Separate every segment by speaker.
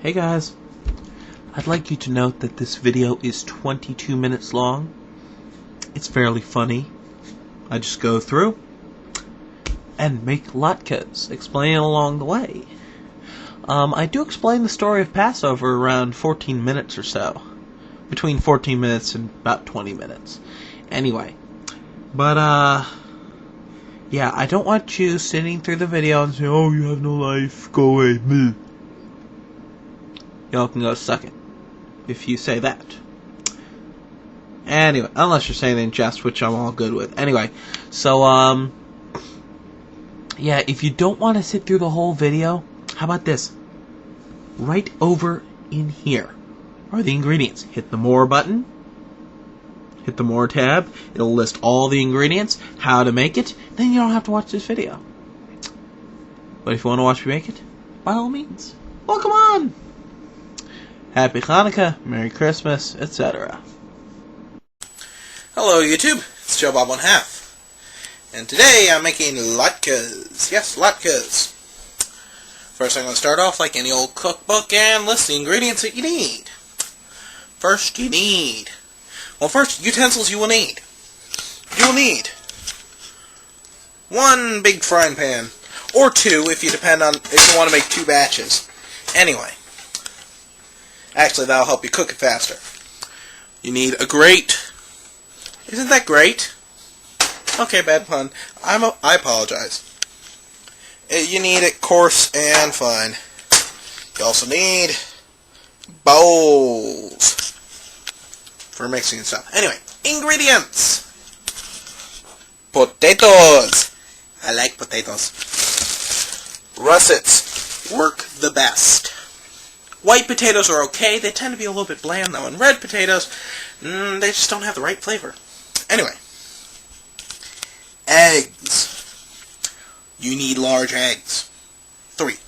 Speaker 1: Hey guys, I'd like you to note that this video is 22 minutes long. It's fairly funny. I just go through and make latkes, explain it along the way. I do explain the story of Passover around 14 minutes or so. Between 14 minutes and about 20 minutes. Anyway. But, yeah, I don't want you sitting through the video and saying, "Oh, you have no life, go away, bleh." Y'all can go suck it if you say that. Anyway, unless you're saying it in jest, which I'm all good with. Anyway, so, yeah, if you don't want to sit through the whole video, how about this? Right over in here are the ingredients. Hit the More button. Hit the More tab. It'll list all the ingredients, how to make it. Then you don't have to watch this video. But if you want to watch me make it, by all means, well, come on! Happy Hanukkah, Merry Christmas, etc.
Speaker 2: Hello YouTube, it's Joe Bob 1/2. And today I'm making latkes. Yes, latkes. First I'm going to start off like any old cookbook and list the ingredients that you need. First utensils you will need. You will need one big frying pan, or two if you want to make two batches. Anyway. Actually, that'll help you cook it faster. You need a grate. Isn't that great? Okay, bad pun. I apologize. You need it coarse and fine. You also need bowls for mixing and stuff. Anyway, ingredients. Potatoes. I like potatoes. Russets work the best. White potatoes are okay. They tend to be a little bit bland, though. And red potatoes, they just don't have the right flavor. Anyway. Eggs. You need large eggs. 3.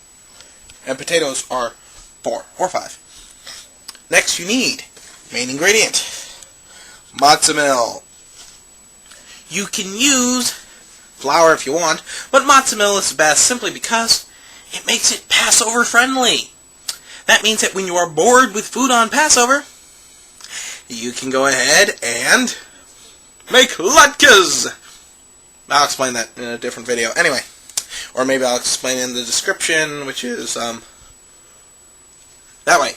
Speaker 2: And potatoes are 4 or 5. Next, you need main ingredient. Matzo Meal. You can use flour if you want, but Matzo Meal is the best simply because it makes it Passover friendly. That means that when you are bored with food on Passover, you can go ahead and make latkes. I'll explain that in a different video. Anyway, or maybe I'll explain it in the description, which is that way.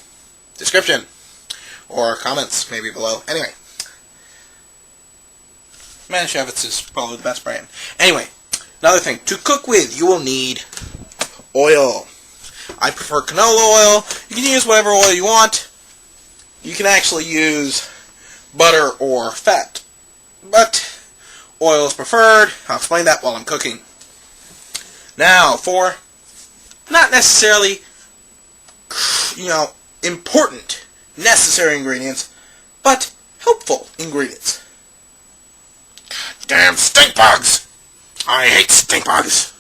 Speaker 2: Description. Or comments, maybe below. Anyway. Manischewitz is probably the best brand. Anyway, another thing. To cook with, you will need oil. I prefer canola oil. You can use whatever oil you want. You can actually use butter or fat. But oil is preferred. I'll explain that while I'm cooking. Now, for not necessarily, important, necessary ingredients, but helpful ingredients. Damn stink bugs! I hate stink bugs!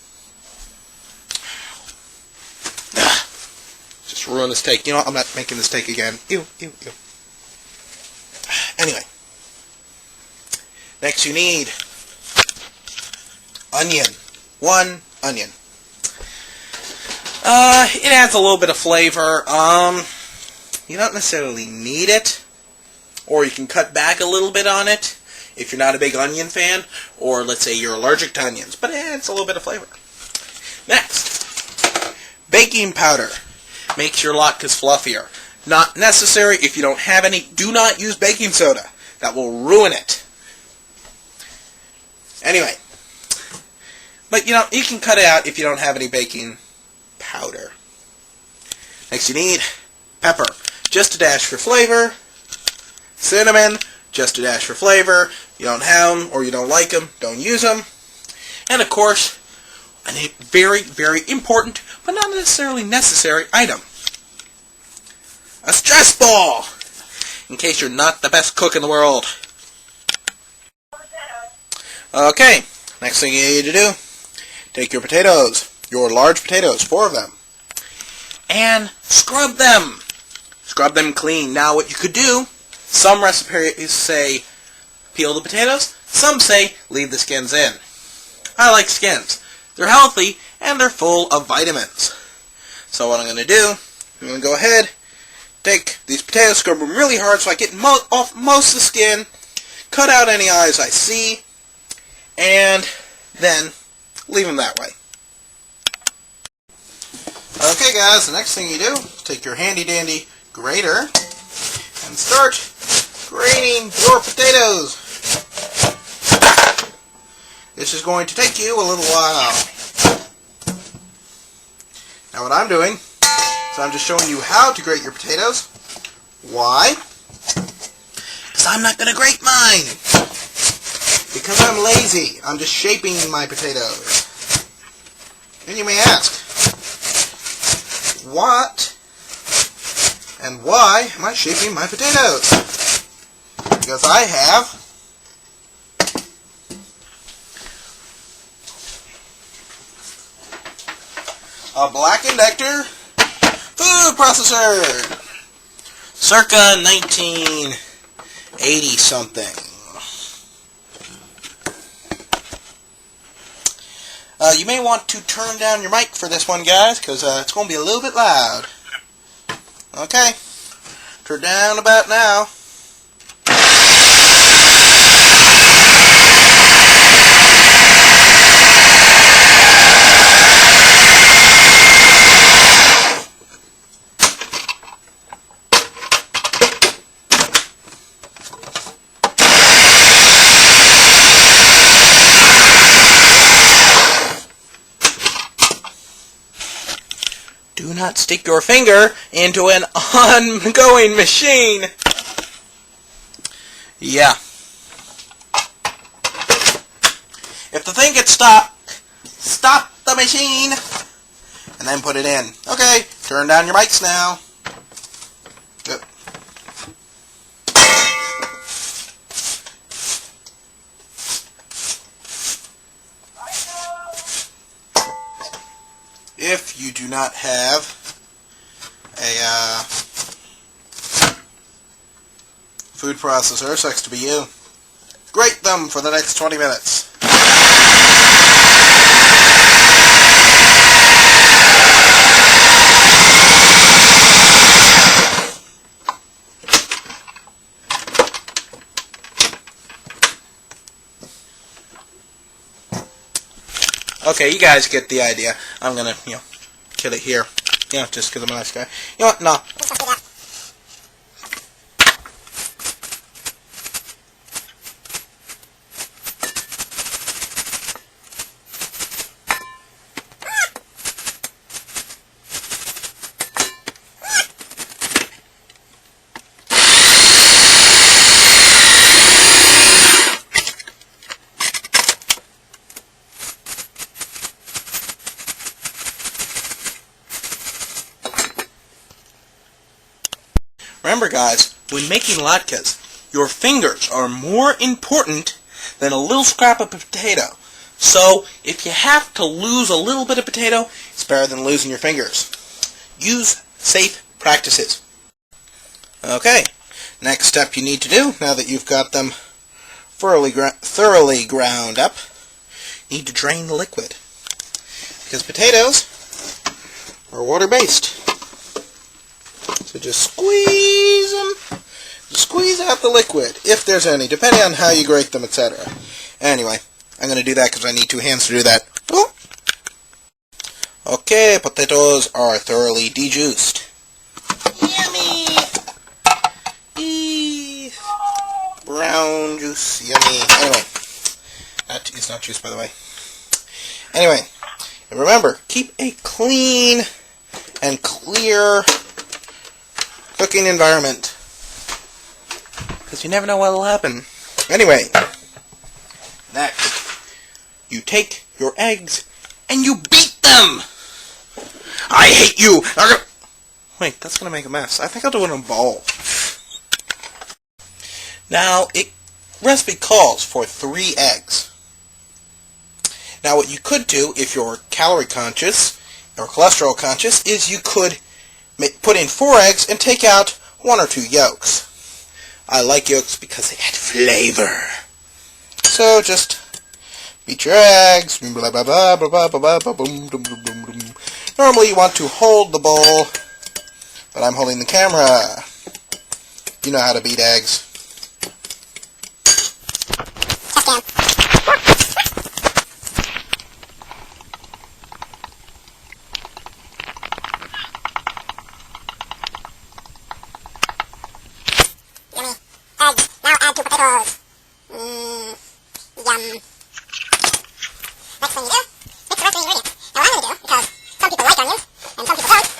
Speaker 2: Just ruin the steak. You know what? I'm not making the steak again. Ew, ew, ew. Anyway. Next you need onion. 1 onion. It adds a little bit of flavor. You don't necessarily need it. Or you can cut back a little bit on it if you're not a big onion fan. Or let's say you're allergic to onions. But it adds a little bit of flavor. Next. Baking powder. Makes your latkes fluffier. Not necessary. If you don't have any, do not use baking soda. That will ruin it. Anyway. But, you can cut it out if you don't have any baking powder. Next you need pepper. Just a dash for flavor. Cinnamon. Just a dash for flavor. You don't have them or you don't like them, don't use them. And, of course, a very, very important, but not necessarily necessary item. A stress ball! In case you're not the best cook in the world. Okay, next thing you need to do, take your potatoes, your large potatoes, 4 of them, and scrub them. Scrub them clean. Now what you could do, some recipes say peel the potatoes, some say leave the skins in. I like skins. They're healthy, and they're full of vitamins. So what I'm going to do I'm going to go ahead, take these potatoes, scrub them really hard so I get off most of the skin, cut out any eyes I see, and then leave them that way. Okay guys, the next thing you do, take your handy dandy grater and start grating your potatoes. This is going to take you a little while. Now what I'm doing is I'm just showing you how to grate your potatoes. Why? Because I'm not going to grate mine. Because I'm lazy. I'm just shaping my potatoes. And you may ask, what and why am I shaping my potatoes? Because I have a Black & Decker food processor, circa 1980 something. You may want to turn down your mic for this one, guys, because it's going to be a little bit loud. Okay, turn down about now. Do not stick your finger into an ongoing machine. Yeah. If the thing gets stuck, stop the machine and then put it in. Okay, turn down your mics now. Good. If you do not have a food processor, sucks to be you. Grate them for the next 20 minutes. Okay, you guys get the idea. I'm gonna, kill it here. Just because I'm a nice guy. You know what? No. Remember guys, when making latkes, your fingers are more important than a little scrap of potato. So, if you have to lose a little bit of potato, it's better than losing your fingers. Use safe practices. Okay, next step you need to do, now that you've got them thoroughly ground up, you need to drain the liquid. Because potatoes are water-based. So just squeeze them. Squeeze out the liquid, if there's any, depending on how you grate them, etc. Anyway, I'm going to do that because I need two hands to do that. Ooh. Okay, potatoes are thoroughly dejuiced. Yummy! Brown juice, yummy. Anyway, that is not juice, by the way. Anyway, and remember, keep a clean and clear cooking environment, because you never know what will happen. Anyway, next, you take your eggs and you beat them. I hate you. Wait, that's going to make a mess. I think I'll do it in a bowl. Now, recipe calls for 3 eggs. Now, what you could do, if you're calorie conscious or cholesterol conscious, is you could put in 4 eggs and take out 1 or 2 yolks. I like yolks because they add flavor. So just beat your eggs. Normally you want to hold the bowl but I'm holding the camera. You know how to beat eggs.
Speaker 3: Yummy. Eggs. Now add 2 potatoes. Yum. Next thing you do, mix the rest of the ingredients. Now what I'm going to do, because some people like onions, and some people don't,